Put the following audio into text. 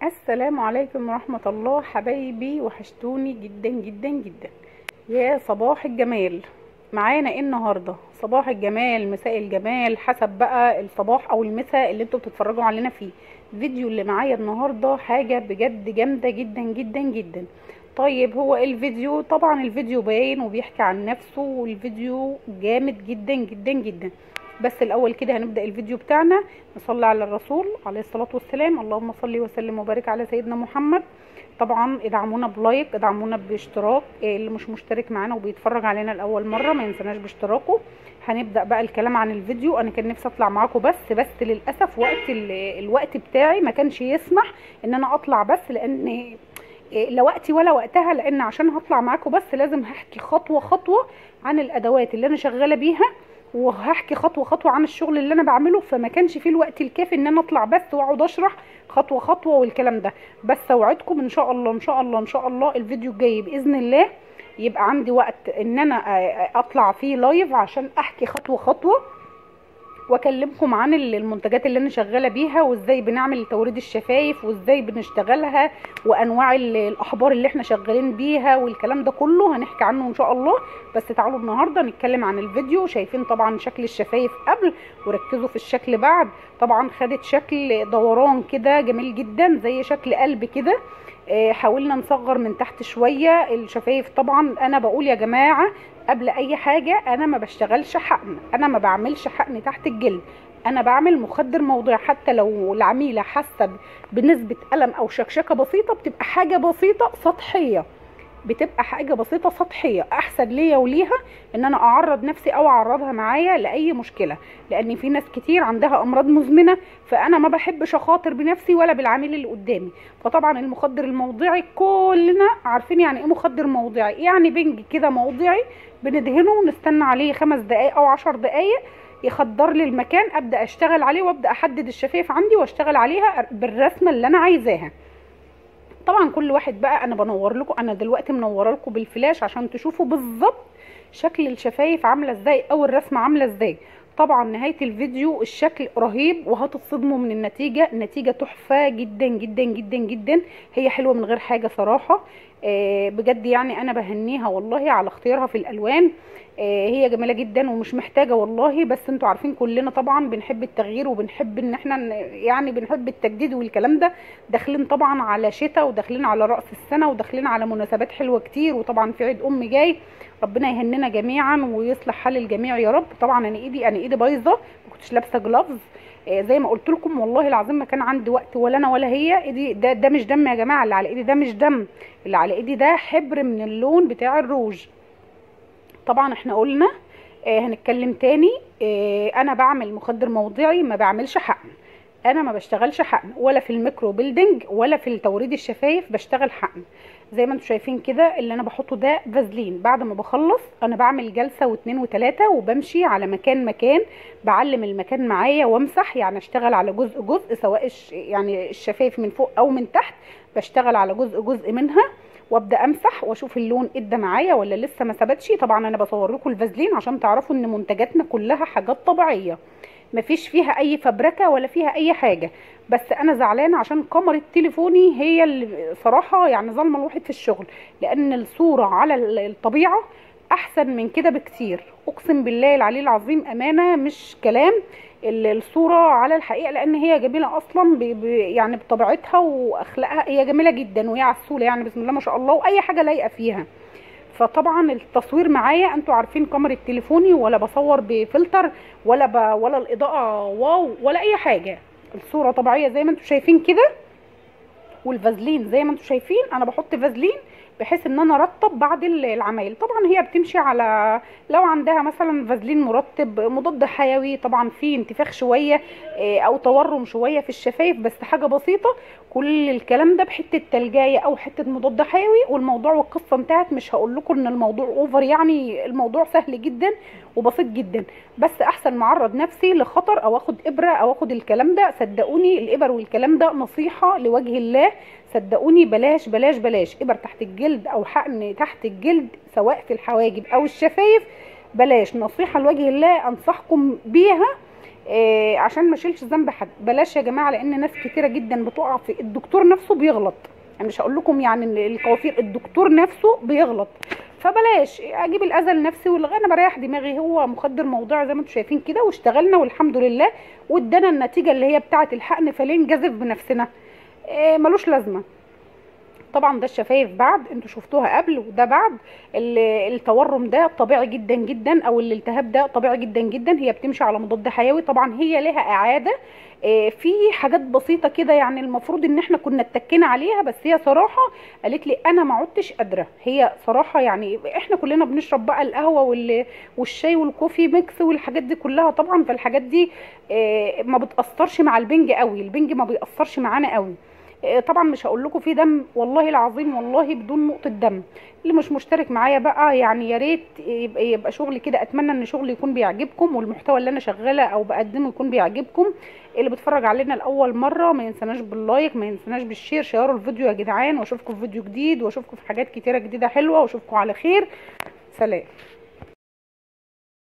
السلام عليكم ورحمة الله حبايبي، وحشتوني جدا جدا جدا. يا صباح الجمال. معانا ايه النهاردة؟ صباح الجمال، مساء الجمال، حسب بقى الصباح او المساء اللي انتوا بتتفرجوا علينا فيه. الفيديو اللي معايا النهاردة حاجة بجد جامدة جدا جدا جدا. طيب هو إيه الفيديو؟ طبعا الفيديو باين وبيحكي عن نفسه، والفيديو جامد جدا جدا جدا. بس الاول كده هنبدأ الفيديو بتاعنا. نصلي على الرسول عليه الصلاة والسلام. اللهم صل وسلم وبارك على سيدنا محمد. طبعا ادعمونا بلايك، ادعمونا باشتراك. اللي مش مشترك معانا وبيتفرج علينا لاول مره ما ينسناش باشتراكه. هنبدا بقى الكلام عن الفيديو. انا كان نفسي اطلع معاكم بس للاسف الوقت بتاعي ما كانش يسمح ان انا اطلع، بس لان لا وقتي ولا وقتها، لان عشان هطلع معاكم بس لازم هحكي خطوه خطوه عن الادوات اللي انا شغاله بيها، وهحكي خطوه خطوه عن الشغل اللي انا بعمله. فما كانش فيه الوقت الكافي ان انا اطلع بس واقعد اشرح خطوه خطوه والكلام ده. بس اوعدكم ان شاء الله ان شاء الله ان شاء الله الفيديو الجاي باذن الله يبقى عندي وقت ان انا اطلع فيه لايف عشان احكي خطوه خطوه، واكلمكم عن المنتجات اللي انا شغاله بيها، وازاي بنعمل توريد الشفايف، وازاي بنشتغلها، وانواع الاحبار اللي احنا شغالين بيها، والكلام ده كله هنحكي عنه ان شاء الله. بس تعالوا النهارده نتكلم عن الفيديو. شايفين طبعا شكل الشفايف قبل، وركزوا في الشكل بعد. طبعا خدت شكل دوران كده جميل جدا زي شكل قلب كده. حاولنا نصغر من تحت شويه الشفايف. طبعا انا بقول يا جماعه قبل اي حاجه، انا ما بشتغلش حقن، انا ما بعملش حقن تحت الجلد، انا بعمل مخدر موضعي. حتى لو العميله حاسه بنسبه الم او شكشكه بسيطه، بتبقى حاجه بسيطه سطحيه، بتبقى حاجه بسيطه سطحيه. احسن ليا وليها ان انا اعرض نفسي او اعرضها معايا لاي مشكله، لان في ناس كتير عندها امراض مزمنه، فانا ما بحبش اخاطر بنفسي ولا بالعميل اللي قدامي. فطبعا المخدر الموضعي كلنا عارفين يعني ايه مخدر موضعي. يعني بنج كده موضعي بندهنه ونستنى عليه 5 دقائق او 10 دقائق يخدر لي المكان، ابدا اشتغل عليه وابدا احدد الشفايف عندي واشتغل عليها بالرسمه اللي انا عايزاها. طبعا كل واحد بقى انا بنور لكم، انا دلوقتي منوره لكم بالفلاش عشان تشوفوا بالظبط شكل الشفايف عامله ازاي او الرسمه عامله ازاي. طبعا نهايه الفيديو الشكل رهيب وهتتصدموا من النتيجه. النتيجه تحفه جدا جدا جدا جدا. هي حلوه من غير حاجه صراحه. بجد يعني انا بهنيها والله على اختيارها في الالوان. هي جميله جدا ومش محتاجه والله. بس انتوا عارفين كلنا طبعا بنحب التغيير وبنحب ان احنا يعني بنحب التجديد والكلام ده. داخلين طبعا على شتاء، وداخلين على رأس السنه، وداخلين على مناسبات حلوه كتير، وطبعا في عيد جاي. ربنا يهننا جميعا ويصلح حال الجميع يا رب. طبعا انا ايدي بايظه، ما كنتش لابسه جلافز. زي ما قلت لكم والله العظيم ما كان عندي وقت، ولا انا ولا هي. ايدي ده مش دم يا جماعه، اللي على ايدي ده مش دم، اللي على ايدي ده حبر من اللون بتاع الروج. طبعا احنا قلنا هنتكلم تاني. انا بعمل مخدر موضعي، ما بعملش حقن. انا ما بشتغلش حقن ولا في الميكرو بيلدينج ولا في التوريد الشفايف بشتغل حقن. زي ما انتم شايفين كده اللي انا بحطه ده فازلين. بعد ما بخلص انا بعمل جلسه واثنين وثلاثه، وبمشي على مكان بعلم المكان معايا وامسح. يعني اشتغل على جزء سواء يعني الشفايف من فوق او من تحت، بشتغل على جزء منها، وابدا امسح واشوف اللون ادى معايا ولا لسه ما ثبتش. طبعا انا بصور لكم الفازلين عشان تعرفوا ان منتجاتنا كلها حاجات طبيعيه، مفيش فيها اي فبركه ولا فيها اي حاجه. بس انا زعلانه عشان كاميرا تليفوني هي اللي صراحه يعني ظالمه الواحد في الشغل، لان الصوره على الطبيعه احسن من كده بكتير. اقسم بالله العلي العظيم امانه مش كلام. الصوره على الحقيقه، لان هي جميله اصلا يعني بطبيعتها واخلاقها، هي جميله جدا وهي عسوله يعني بسم الله ما شاء الله، واي حاجه لايقه فيها. فطبعا التصوير معايا انتوا عارفين كاميرا تليفوني، ولا بصور بفلتر ولا الاضاءه واو ولا اي حاجه. الصوره طبيعيه زي ما انتوا شايفين كده. والفازلين زي ما انتم شايفين انا بحط فازلين بحيث ان انا ارطب بعد العمايل. طبعا هي بتمشي على لو عندها مثلا فازلين مرطب مضاد حيوي. طبعا في انتفاخ شويه او تورم شويه في الشفايف، بس حاجه بسيطه. كل الكلام ده بحته تلجايه او حته مضاد حيوي والموضوع والقصه انتهت. مش هقول لكم ان الموضوع اوفر، يعني الموضوع سهل جدا وبسيط جدا. بس احسن ما اعرض نفسي لخطر او اخد ابره او اخد الكلام ده. صدقوني الابر والكلام ده نصيحه لوجه الله، صدقوني بلاش بلاش بلاش ابر تحت الجلد او حقن تحت الجلد سواء في الحواجب او الشفايف. بلاش، نصيحه لوجه الله انصحكم بيها. عشان ما اشيلش ذنب حد. بلاش يا جماعه، لان ناس كتيره جدا بتقع في الدكتور نفسه بيغلط. يعني مش هقول لكم يعني الكوافير، الدكتور نفسه بيغلط. فبلاش اجيب الاذى لنفسي، واللي انا بريح دماغي. هو مخدر موضوعي زي ما انتم شايفين كده، واشتغلنا والحمد لله، وادانا النتيجه اللي هي بتاعه الحقن. فليه نجازف بنفسنا؟ ملوش لازمه. طبعا ده الشفايف بعد، انتوا شفتوها قبل وده بعد. التورم ده طبيعي جدا جدا، او الالتهاب ده طبيعي جدا جدا. هي بتمشي على مضاد حيوي. طبعا هي لها اعاده في حاجات بسيطه كده، يعني المفروض ان احنا كنا اتكينا عليها، بس هي صراحه قالت لي انا ما عدتش قادره. هي صراحه يعني احنا كلنا بنشرب بقى القهوه والشاي والكوفي ميكس والحاجات دي كلها طبعا. فالحاجات دي ما بتاثرش مع البنج قوي، البنج ما بيأثرش معانا قوي. طبعا مش هقول لكم في دم، والله العظيم والله بدون نقطه دم. اللي مش مشترك معايا بقى يعني يا ريت يبقى شغلي كده. اتمنى ان شغلي يكون بيعجبكم، والمحتوى اللي انا شغاله او بقدمه يكون بيعجبكم. اللي بيتفرج علينا لاول مره ما ينسناش باللايك، ما ينسناش بالشير. شيروا الفيديو يا جدعان، واشوفكم في فيديو جديد، واشوفكم في حاجات كتيره جديده حلوه، واشوفكم على خير. سلام.